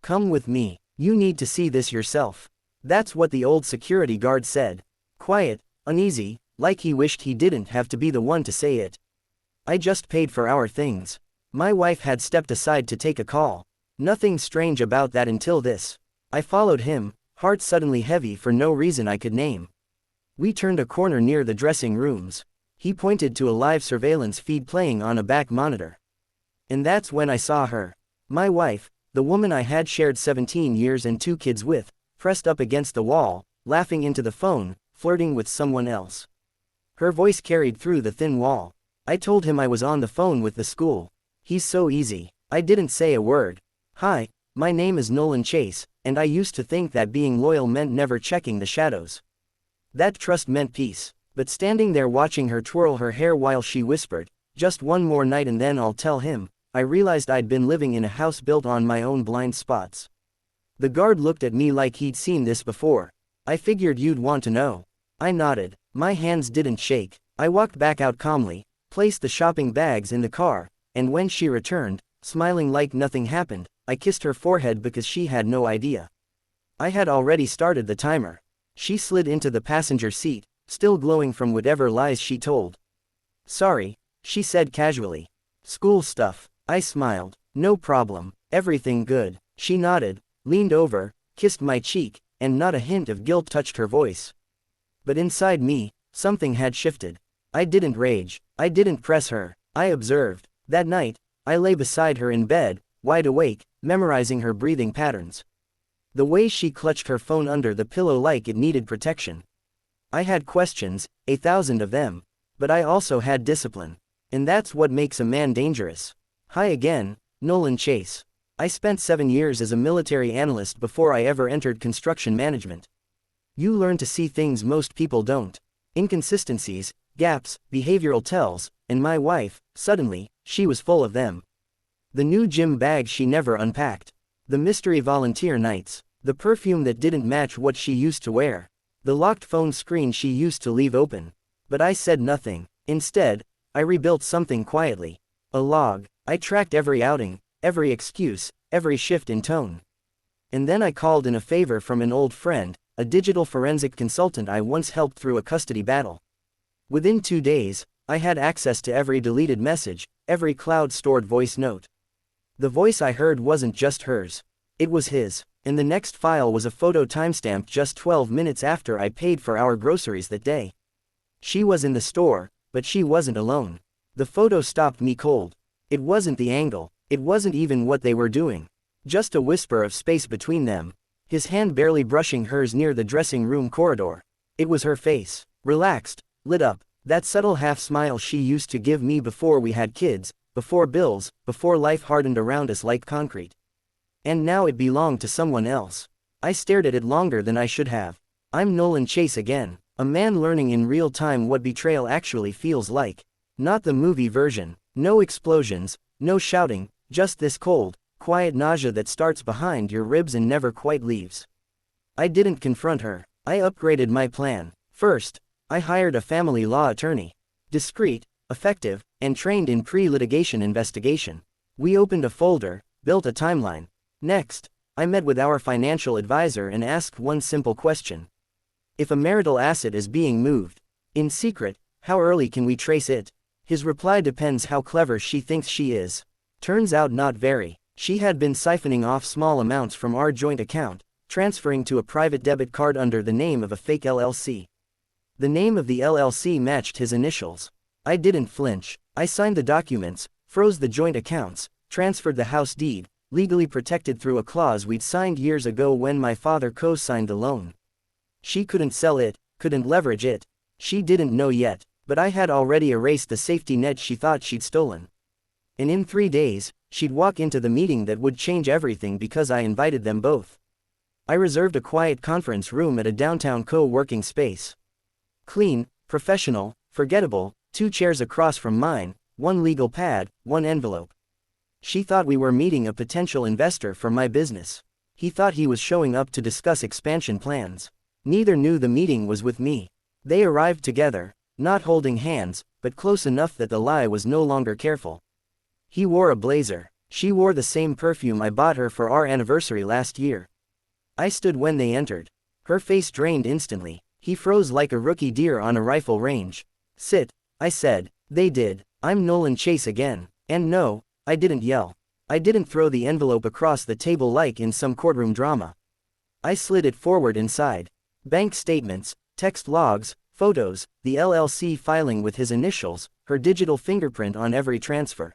Come with me. You need to see this yourself. That's what the old security guard said. Quiet, uneasy, like he wished he didn't have to be the one to say it. I just paid for our things. My wife had stepped aside to take a call. Nothing strange about that until this. I followed him, heart suddenly heavy for no reason I could name. We turned a corner near the dressing rooms. He pointed to a live surveillance feed playing on a back monitor. And that's when I saw her. My wife, the woman I had shared 17 years and 2 kids with, pressed up against the wall, laughing into the phone, flirting with someone else. Her voice carried through the thin wall. I told him I was on the phone with the school. He's so easy. I didn't say a word. Hi, my name is Nolan Chase, and I used to think that being loyal meant never checking the shadows. That trust meant peace. But standing there watching her twirl her hair while she whispered, "Just one more night and then I'll tell him," I realized I'd been living in a house built on my own blind spots. The guard looked at me like he'd seen this before. "I figured you'd want to know." I nodded. My hands didn't shake. I walked back out calmly, placed the shopping bags in the car, and when she returned, smiling like nothing happened, I kissed her forehead because she had no idea. I had already started the timer. She slid into the passenger seat, still glowing from whatever lies she told. "Sorry," she said casually. "School stuff." I smiled. "No problem. Everything good." She nodded, leaned over, kissed my cheek, and not a hint of guilt touched her voice. But inside me, something had shifted. I didn't rage. I didn't press her. I observed. That night, I lay beside her in bed, wide awake, memorizing her breathing patterns. The way she clutched her phone under the pillow like it needed protection. I had questions, 1,000 of them. But I also had discipline. And that's what makes a man dangerous. Hi again, Nolan Chase. I spent 7 years as a military analyst before I ever entered construction management. You learn to see things most people don't. Inconsistencies, gaps, behavioral tells, and my wife, suddenly, she was full of them. The new gym bag she never unpacked. The mystery volunteer nights. The perfume that didn't match what she used to wear. The locked phone screen she used to leave open. But I said nothing. Instead, I rebuilt something quietly. A log. I tracked every outing, every excuse, every shift in tone. And then I called in a favor from an old friend, a digital forensic consultant I once helped through a custody battle. Within 2 days, I had access to every deleted message, every cloud-stored voice note. The voice I heard wasn't just hers. It was his. And the next file was a photo timestamped just 12 minutes after I paid for our groceries that day. She was in the store, but she wasn't alone. The photo stopped me cold. It wasn't the angle. It wasn't even what they were doing. Just a whisper of space between them. His hand barely brushing hers near the dressing room corridor. It was her face. Relaxed, lit up. That subtle half-smile she used to give me before we had kids, before bills, before life hardened around us like concrete. And now it belonged to someone else. I stared at it longer than I should have. I'm Nolan Chase again, a man learning in real time what betrayal actually feels like. Not the movie version. No explosions, no shouting, just this cold, quiet nausea that starts behind your ribs and never quite leaves. I didn't confront her. I upgraded my plan. First, I hired a family law attorney. Discreet, effective, and trained in pre-litigation investigation. We opened a folder, built a timeline. Next, I met with our financial advisor and asked one simple question. If a marital asset is being moved in secret, how early can we trace it? His reply depends how clever she thinks she is. Turns out not very. She had been siphoning off small amounts from our joint account, transferring to a private debit card under the name of a fake LLC. The name of the LLC matched his initials. I didn't flinch. I signed the documents, froze the joint accounts, transferred the house deed, legally protected through a clause we'd signed years ago when my father co-signed the loan. She couldn't sell it, couldn't leverage it. She didn't know yet, but I had already erased the safety net she thought she'd stolen. And in 3 days, she'd walk into the meeting that would change everything because I invited them both. I reserved a quiet conference room at a downtown co-working space. Clean, professional, forgettable, 2 chairs across from mine, 1 legal pad, 1 envelope. She thought we were meeting a potential investor for my business. He thought he was showing up to discuss expansion plans. Neither knew the meeting was with me. They arrived together, not holding hands, but close enough that the lie was no longer careful. He wore a blazer. She wore the same perfume I bought her for our anniversary last year. I stood when they entered. Her face drained instantly. He froze like a rookie deer on a rifle range. "Sit," I said. They did. I'm Nolan Chase again. And no, I didn't yell. I didn't throw the envelope across the table like in some courtroom drama. I slid it forward inside. Bank statements, text logs, photos, the LLC filing with his initials, her digital fingerprint on every transfer.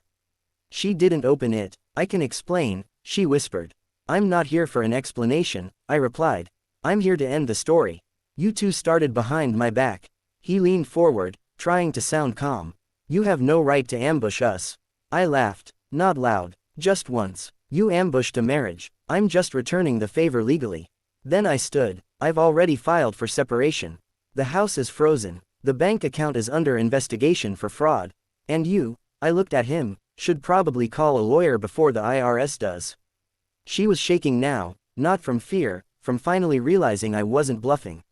She didn't open it. "I can explain," she whispered. "I'm not here for an explanation," I replied. "I'm here to end the story. You two started behind my back." He leaned forward, trying to sound calm. "You have no right to ambush us." I laughed. Not loud. "Just once. You ambushed a marriage. I'm just returning the favor legally." Then I stood. "I've already filed for separation. The house is frozen. The bank account is under investigation for fraud. And you," I looked at him, "should probably call a lawyer before the IRS does." She was shaking now, not from fear, from finally realizing I wasn't bluffing.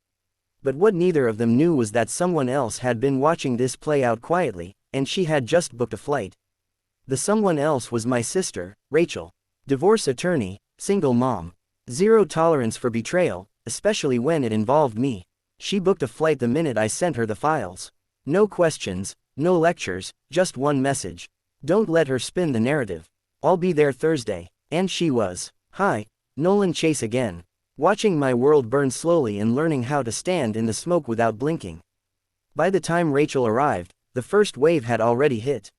But what neither of them knew was that someone else had been watching this play out quietly, and she had just booked a flight. The someone else was my sister, Rachel. Divorce attorney, single mom. Zero tolerance for betrayal, especially when it involved me. She booked a flight the minute I sent her the files. No questions, no lectures, just one message. "Don't let her spin the narrative. I'll be there Thursday." And she was. Hi, Nolan Chase again. Watching my world burn slowly and learning how to stand in the smoke without blinking. By the time Rachel arrived, the first wave had already hit.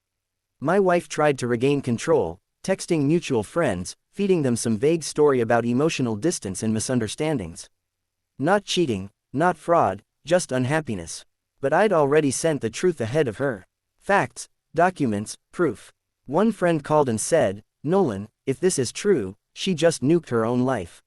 My wife tried to regain control, texting mutual friends, feeding them some vague story about emotional distance and misunderstandings. Not cheating, not fraud, just unhappiness. But I'd already sent the truth ahead of her. Facts, documents, proof. One friend called and said, "Nolan, if this is true, she just nuked her own life."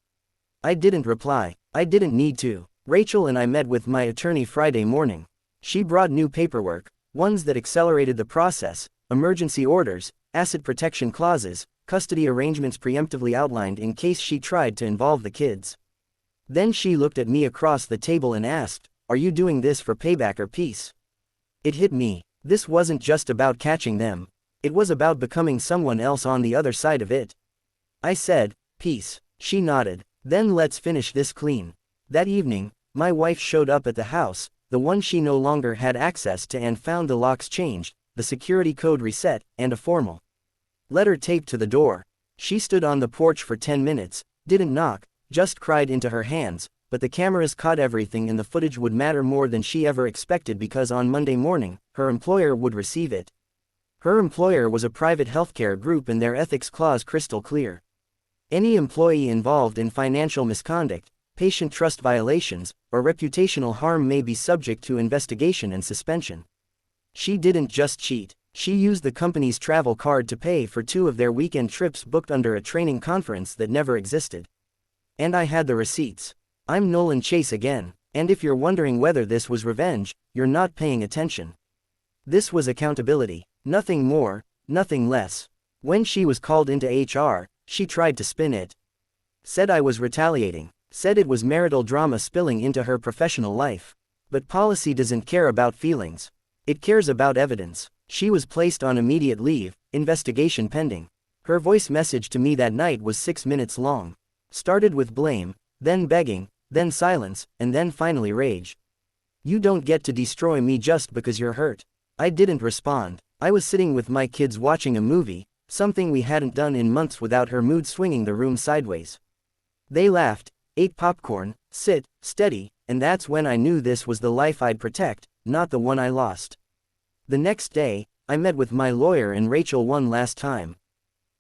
I didn't reply. I didn't need to. Rachel and I met with my attorney Friday morning. She brought new paperwork, ones that accelerated the process, emergency orders, asset protection clauses, custody arrangements preemptively outlined in case she tried to involve the kids. Then she looked at me across the table and asked, "Are you doing this for payback or peace?" It hit me. This wasn't just about catching them. It was about becoming someone else on the other side of it. I said, "Peace." She nodded. "Then let's finish this clean." That evening, my wife showed up at the house, the one she no longer had access to, and found the locks changed, the security code reset, and a formal letter taped to the door. She stood on the porch for 10 minutes, didn't knock, just cried into her hands, but the cameras caught everything and the footage would matter more than she ever expected because on Monday morning, her employer would receive it. Her employer was a private healthcare group and their ethics clause crystal clear. Any employee involved in financial misconduct, patient trust violations, or reputational harm may be subject to investigation and suspension. She didn't just cheat. She used the company's travel card to pay for 2 of their weekend trips booked under a training conference that never existed. And I had the receipts. I'm Nolan Chase again, and if you're wondering whether this was revenge, you're not paying attention. This was accountability. Nothing more, nothing less. When she was called into HR, she tried to spin it. Said I was retaliating. Said it was marital drama spilling into her professional life. But policy doesn't care about feelings. It cares about evidence. She was placed on immediate leave, investigation pending. Her voice message to me that night was 6 minutes long. Started with blame, then begging, then silence, and then finally rage. "You don't get to destroy me just because you're hurt." I didn't respond. I was sitting with my kids watching a movie, something we hadn't done in months without her mood swinging the room sideways. They laughed, ate popcorn, sit, steady, and that's when I knew this was the life I'd protect, not the one I lost. The next day, I met with my lawyer and Rachel one last time.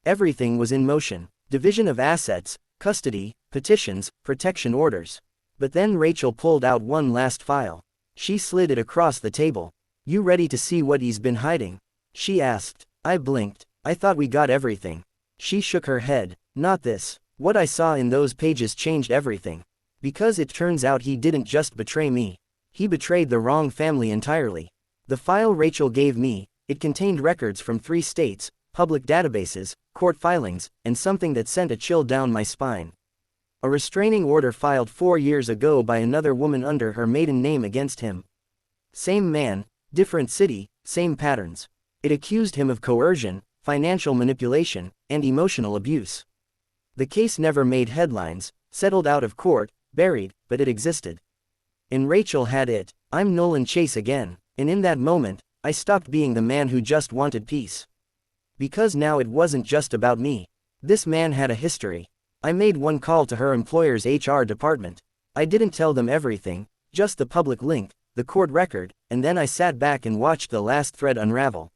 Everything was in motion. Division of assets, custody, petitions, protection orders. But then Rachel pulled out one last file. She slid it across the table. "You ready to see what he's been hiding?" she asked. I blinked. I thought we got everything. She shook her head. "Not this." What I saw in those pages changed everything. Because it turns out he didn't just betray me. He betrayed the wrong family entirely. The file Rachel gave me, it contained records from 3 states, public databases, court filings, and something that sent a chill down my spine. A restraining order filed 4 years ago by another woman under her maiden name against him. Same man, different city, same patterns. It accused him of coercion, financial manipulation, and emotional abuse. The case never made headlines, settled out of court, buried, but it existed. And Rachel had it. I'm Nolan Chase again, and in that moment, I stopped being the man who just wanted peace. Because now it wasn't just about me. This man had a history. I made one call to her employer's HR department. I didn't tell them everything, just the public link, the court record, and then I sat back and watched the last thread unravel.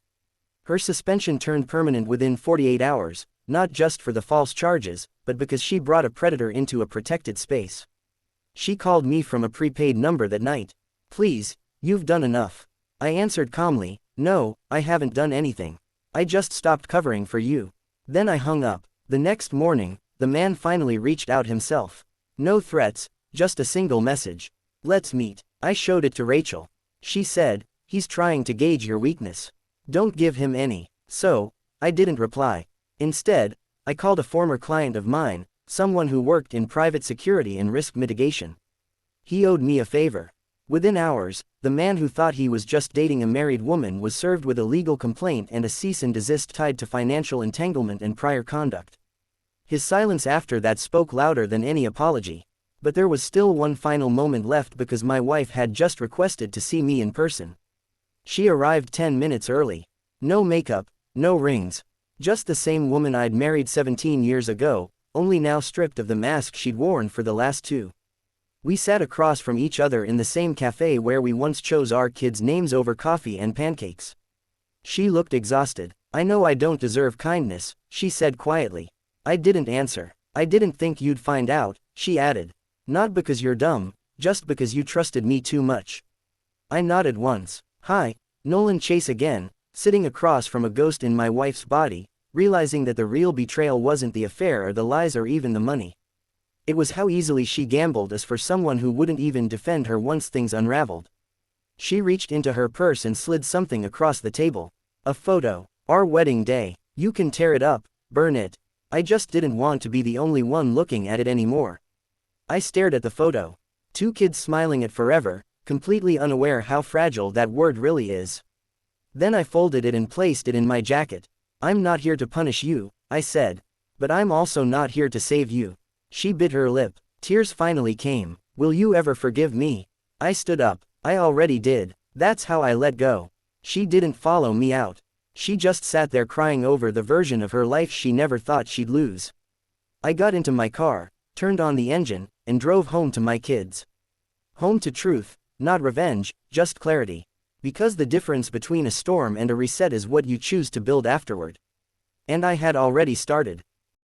Her suspension turned permanent within 48 hours, not just for the false charges, but because she brought a predator into a protected space. She called me from a prepaid number that night. "Please, you've done enough." I answered calmly, "No, I haven't done anything. I just stopped covering for you." Then I hung up. The next morning, the man finally reached out himself. No threats, just a single message. "Let's meet." I showed it to Rachel. She said, "He's trying to gauge your weakness. Don't give him any." So, I didn't reply. Instead, I called a former client of mine, someone who worked in private security and risk mitigation. He owed me a favor. Within hours, the man who thought he was just dating a married woman was served with a legal complaint and a cease and desist tied to financial entanglement and prior conduct. His silence after that spoke louder than any apology. But there was still one final moment left because my wife had just requested to see me in person. She arrived 10 minutes early. No makeup, no rings. Just the same woman I'd married 17 years ago, only now stripped of the mask she'd worn for the last 2. We sat across from each other in the same cafe where we once chose our kids' names over coffee and pancakes. She looked exhausted. "I know I don't deserve kindness," she said quietly. I didn't answer. "I didn't think you'd find out," she added. "Not because you're dumb, just because you trusted me too much." I nodded once. "Hi, Nolan Chase again," sitting across from a ghost in my wife's body, realizing that the real betrayal wasn't the affair or the lies or even the money. It was how easily she gambled as for someone who wouldn't even defend her once things unraveled. She reached into her purse and slid something across the table. "A photo. Our wedding day. You can tear it up, burn it." I just didn't want to be the only one looking at it anymore. I stared at the photo. 2 kids smiling at forever, completely unaware how fragile that word really is. Then I folded it and placed it in my jacket. "I'm not here to punish you," I said. "But I'm also not here to save you." She bit her lip. Tears finally came. "Will you ever forgive me?" I stood up. I already did. That's how I let go. She didn't follow me out. She just sat there crying over the version of her life she never thought she'd lose. I got into my car, turned on the engine, and drove home to my kids. Home to truth, not revenge, just clarity. Because the difference between a storm and a reset is what you choose to build afterward. And I had already started.